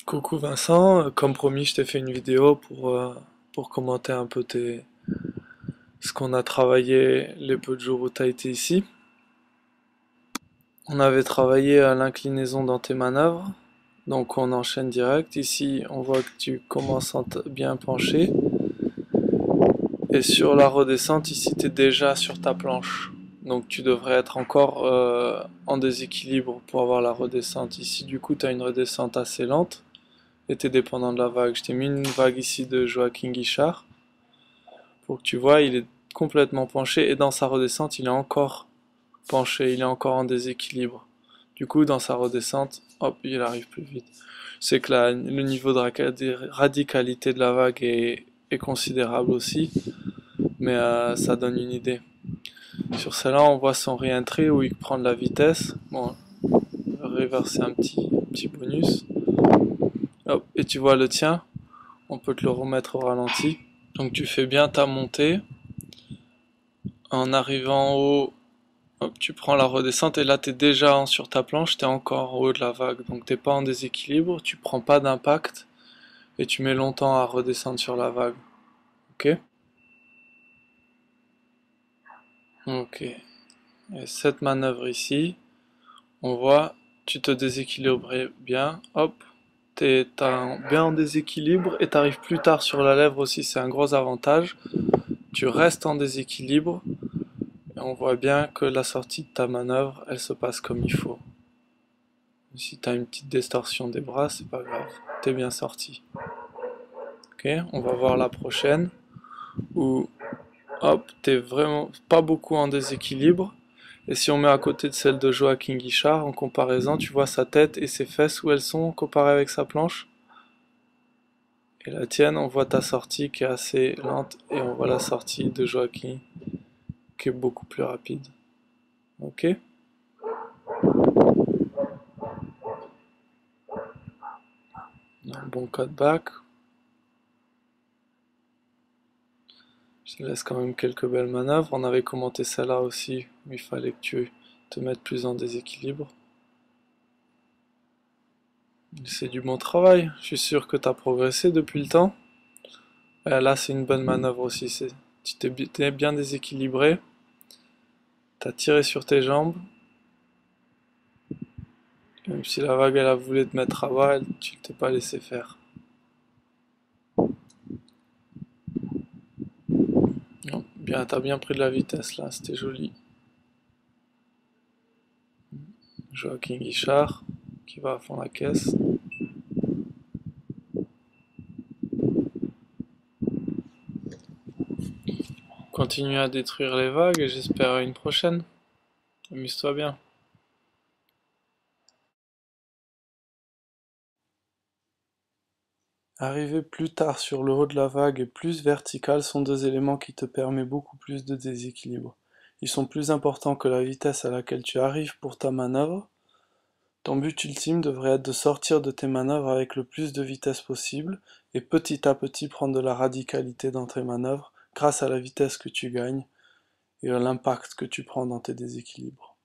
Coucou Vincent, comme promis, je t'ai fait une vidéo pour commenter un peu ce qu'on a travaillé les peu de jours où tu as été ici. On avait travaillé à l'inclinaison dans tes manœuvres, donc on enchaîne direct. Ici, on voit que tu commences à bien pencher. Et sur la redescente, ici, tu es déjà sur ta planche. Donc tu devrais être encore en déséquilibre pour avoir la redescente. Ici, du coup, tu as une redescente assez lente. Et t'es dépendant de la vague. Je t'ai mis une vague ici de Joaquin Guichard pour que tu vois, il est complètement penché et dans sa redescente, il est encore penché, il est encore en déséquilibre. Du coup, dans sa redescente, hop, il arrive plus vite. C'est que le niveau de radicalité de la vague est considérable aussi, mais ça donne une idée. Sur celle-là, on voit son réentrée où il prend de la vitesse. Bon, reverser un petit bonus. Hop, et tu vois le tien, on peut te le remettre au ralenti. Donc tu fais bien ta montée. En arrivant en haut, hop, tu prends la redescente et là tu es déjà sur ta planche, tu es encore en haut de la vague. Donc t'es pas en déséquilibre, tu prends pas d'impact et tu mets longtemps à redescendre sur la vague. Ok? Ok. Et cette manœuvre ici, on voit, tu te déséquilibres bien, hop, bien en déséquilibre et t'arrives plus tard sur la lèvre aussi, c'est un gros avantage. Tu restes en déséquilibre. Et on voit bien que la sortie de ta manœuvre, elle se passe comme il faut. Si tu as une petite distorsion des bras, c'est pas grave, t'es bien sorti. Ok, on va voir la prochaine, où hop, t'es vraiment pas beaucoup en déséquilibre. Et si on met à côté de celle de Joaquin Guichard, en comparaison, tu vois sa tête et ses fesses où elles sont comparées avec sa planche. Et la tienne, on voit ta sortie qui est assez lente, et on voit la sortie de Joaquin qui est beaucoup plus rapide. Ok? Un bon cutback. Je te laisse quand même quelques belles manœuvres. On avait commenté celle-là aussi, où il fallait que tu te mettes plus en déséquilibre. C'est du bon travail. Je suis sûr que tu as progressé depuis le temps. Là, c'est une bonne manœuvre aussi. Tu t'es bien déséquilibré. Tu as tiré sur tes jambes. Même si la vague elle a voulu te mettre à bas, tu t'es pas laissé faire. Non, bien, t'as bien pris de la vitesse là, c'était joli. Joaquin Guichard qui va à fond la caisse. Continue à détruire les vagues et j'espère à une prochaine. Amuse-toi bien. Arriver plus tard sur le haut de la vague et plus vertical sont deux éléments qui te permettent beaucoup plus de déséquilibre. Ils sont plus importants que la vitesse à laquelle tu arrives pour ta manœuvre. Ton but ultime devrait être de sortir de tes manœuvres avec le plus de vitesse possible et petit à petit prendre de la radicalité dans tes manœuvres grâce à la vitesse que tu gagnes et à l'impact que tu prends dans tes déséquilibres.